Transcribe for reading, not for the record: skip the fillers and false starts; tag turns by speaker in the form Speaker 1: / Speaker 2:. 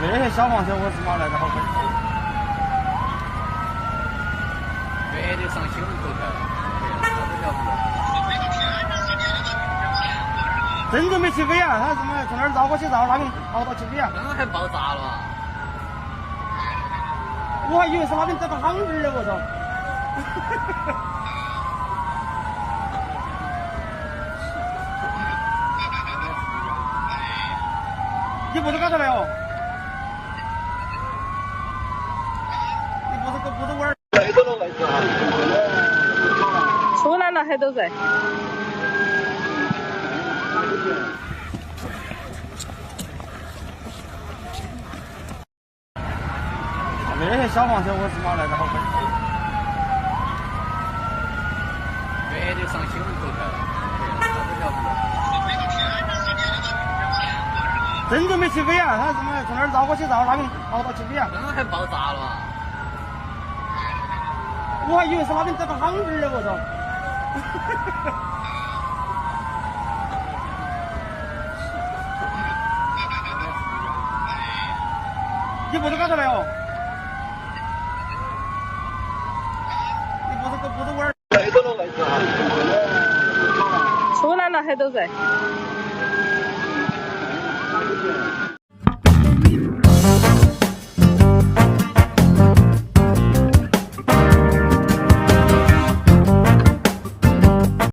Speaker 1: 为那些消防车我是嘛来的好快。
Speaker 2: 绝对上新闻头条了，
Speaker 1: 真就没起飞啊！他怎么从那儿绕过去，绕那边绕到起飞啊？
Speaker 2: 刚刚还爆炸了。
Speaker 1: 我还以为是那边在打航兵呢，我操！你不是干啥来哦？你不是玩？
Speaker 3: 出来了还都在。
Speaker 1: 为那些消防车我是嘛来的好快。
Speaker 2: 绝对上新闻头条了，
Speaker 1: 真就没起飞啊！他怎么从那儿绕过去，绕那边绕到起飞啊？
Speaker 2: 刚刚还爆炸了。
Speaker 1: 我还以为是那边在打航兵呢，我操！你不是干啥来哦？你不是玩？
Speaker 3: 出来了还都在。